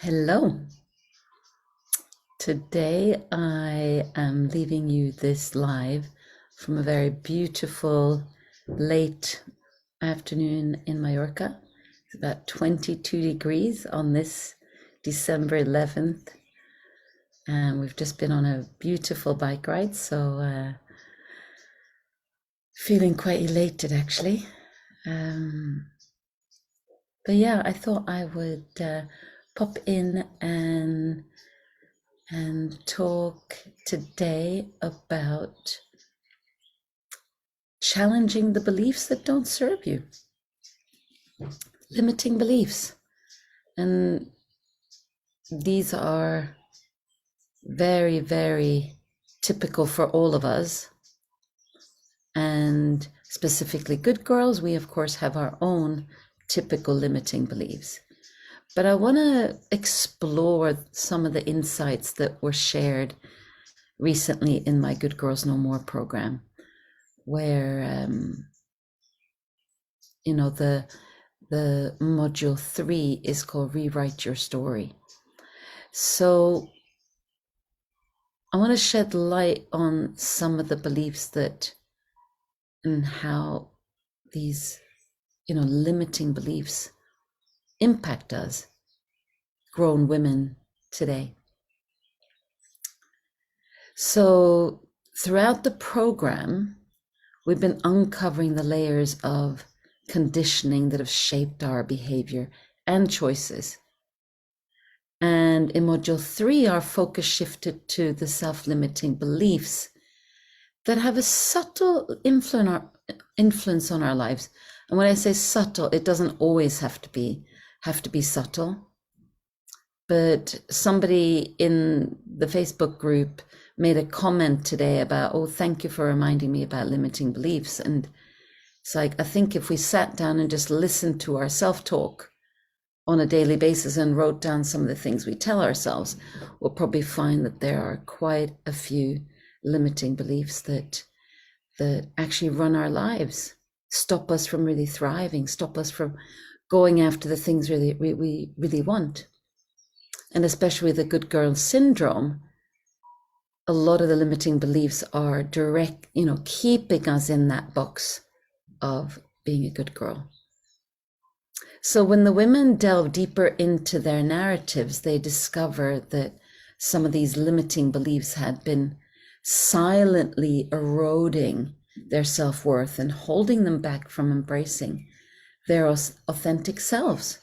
Hello. Today I am leaving you this live from a very beautiful late afternoon in Mallorca. It's about 22 degrees on this December 11th. And we've just been on a beautiful bike ride, so feeling quite elated actually. But yeah, I thought I would pop in and talk today about challenging the beliefs that don't serve you, limiting beliefs. And these are very, very typical for all of us. And specifically good girls, we of course have our own typical limiting beliefs. But I want to explore some of the insights that were shared recently in my Good Girls No More program, where the module 3 is called Rewrite Your Story. So I want to shed light on some of the beliefs that and how these limiting beliefs impact us grown women today. So throughout the program, we've been uncovering the layers of conditioning that have shaped our behavior and choices. And in module 3, our focus shifted to the self-limiting beliefs that have a subtle influence on our lives. And when I say subtle, it doesn't always have to be subtle. But somebody in the Facebook group made a comment today about, oh, thank you for reminding me about limiting beliefs. And it's like, I think if we sat down and just listened to our self-talk on a daily basis and wrote down some of the things we tell ourselves, we'll probably find that there are quite a few limiting beliefs that actually run our lives, stop us from really thriving, stop us from going after the things we really want. And especially with the good girl syndrome, a lot of the limiting beliefs are direct, keeping us in that box of being a good girl. So when the women delve deeper into their narratives, they discover that some of these limiting beliefs had been silently eroding their self-worth and holding them back from embracing their authentic selves.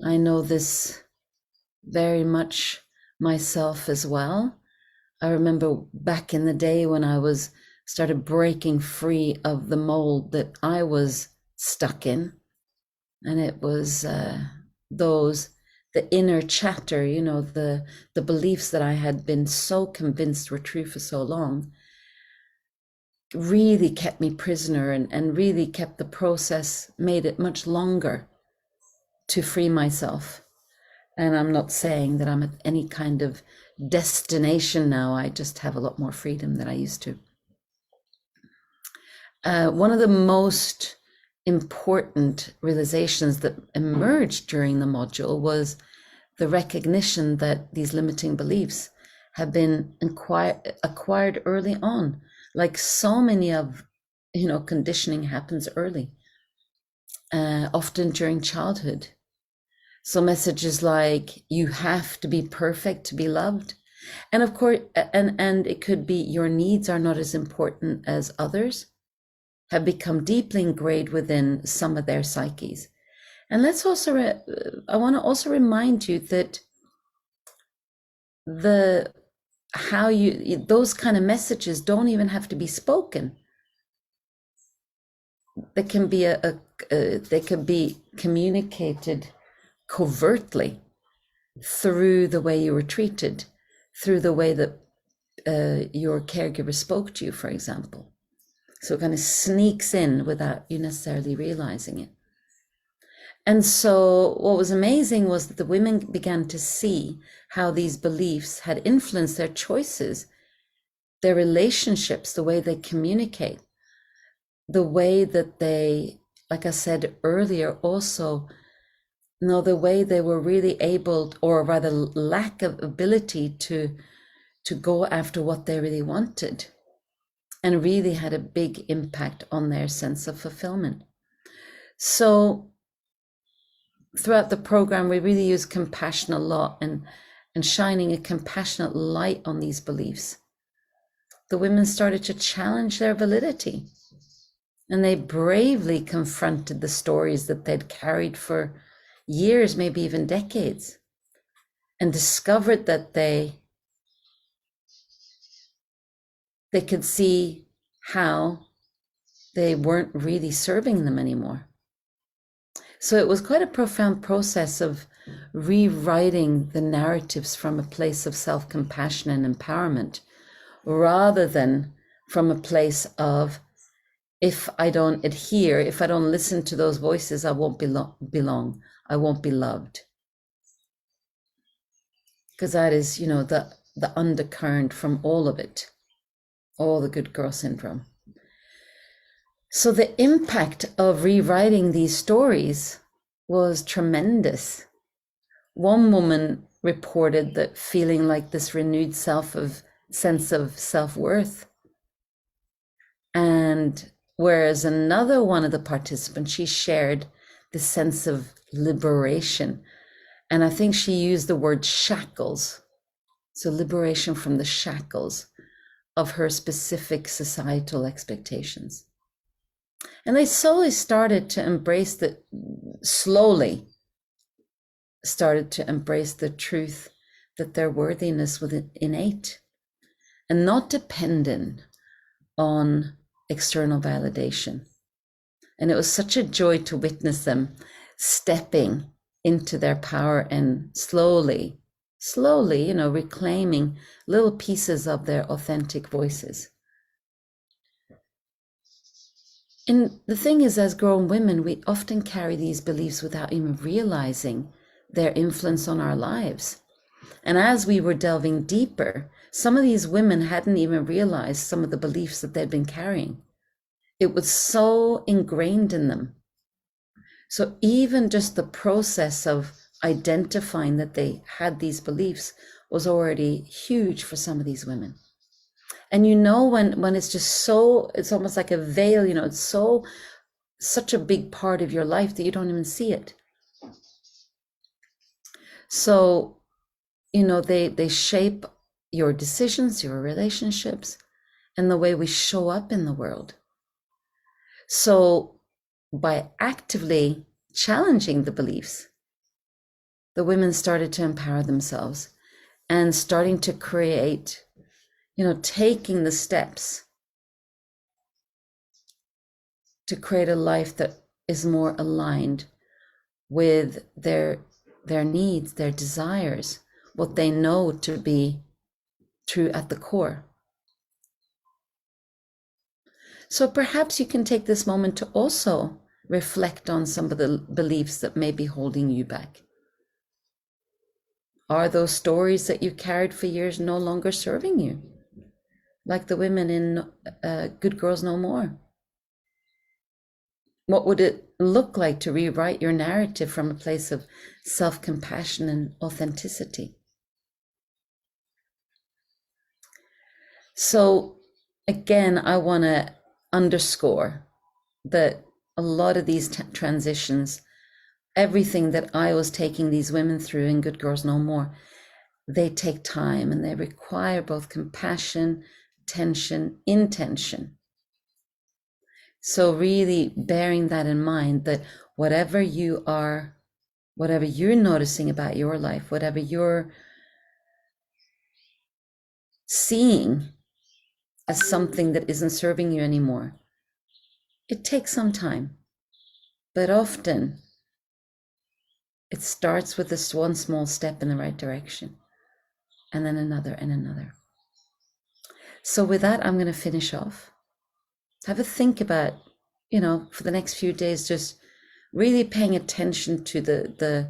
I know this very much myself as well. I remember back in the day when I started breaking free of the mold that I was stuck in. And it was the inner chatter, the beliefs that I had been so convinced were true for so long, really kept me prisoner and really kept the process, made it much longer to free myself. And I'm not saying that I'm at any kind of destination now. I just have a lot more freedom than I used to. One of the most important realizations that emerged during the module was the recognition that these limiting beliefs have been acquired early on. Like so many of, conditioning happens early, often during childhood. So messages like, you have to be perfect to be loved. And of course, and it could be your needs are not as important as others, have become deeply ingrained within some of their psyches. And I want to also remind you that those kind of messages don't even have to be spoken. They can be they can be communicated covertly through the way you were treated, through the way that your caregiver spoke to you, for example. So it kind of sneaks in without you necessarily realizing it. And so what was amazing was that the women began to see how these beliefs had influenced their choices, their relationships, the way they communicate, the way that they, like I said earlier, also No, the way they were really able, or rather lack of ability to go after what they really wanted, and really had a big impact on their sense of fulfillment. So throughout the program, we really use compassion a lot, and shining a compassionate light on these beliefs. The women started to challenge their validity, and they bravely confronted the stories that they'd carried for years, maybe even decades, and discovered that they could see how they weren't really serving them anymore. So it was quite a profound process of rewriting the narratives from a place of self-compassion and empowerment, rather than from a place of, if I don't adhere, if I don't listen to those voices, I won't belong, I won't be loved. Because that is, the undercurrent from all of it, all the good girl syndrome. So the impact of rewriting these stories was tremendous. One woman reported that feeling like this renewed sense of self-worth. And whereas another one of the participants, she shared the sense of liberation. And I think she used the word shackles. So liberation from the shackles of her specific societal expectations. And they slowly started to embrace the truth that their worthiness was innate and not dependent on external validation. And it was such a joy to witness them stepping into their power and slowly, reclaiming little pieces of their authentic voices. And the thing is, as grown women, we often carry these beliefs without even realizing their influence on our lives. And as we were delving deeper, some of these women hadn't even realized some of the beliefs that they'd been carrying. It was so ingrained in them. So even just the process of identifying that they had these beliefs was already huge for some of these women. And when it's just so, it's almost like a veil, it's such a big part of your life that you don't even see it. So, they shape your decisions, your relationships, and the way we show up in the world. So by actively challenging the beliefs, the women started to empower themselves and starting to create, taking the steps to create a life that is more aligned with their needs, their desires, what they know to be true at the core. So perhaps you can take this moment to also reflect on some of the beliefs that may be holding you back. Are those stories that you carried for years no longer serving you? Like the women in Good Girls No More. What would it look like to rewrite your narrative from a place of self-compassion and authenticity? So again, I want to underscore that a lot of these transitions, everything that I was taking these women through in Good Girls No More, they take time and they require both compassion, attention, intention. So really bearing that in mind, that whatever you're noticing about your life, whatever you're seeing as something that isn't serving you anymore, it takes some time, but often it starts with this one small step in the right direction, and then another and another. So with that, I'm going to finish off. Have a think about, for the next few days, just really paying attention to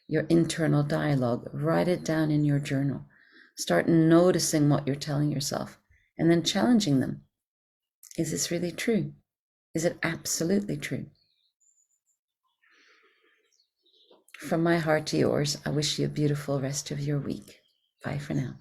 your internal dialogue. Write it down in your journal. Start noticing what you're telling yourself and then challenging them. Is this really true? Is it absolutely true? From my heart to yours, I wish you a beautiful rest of your week. Bye for now.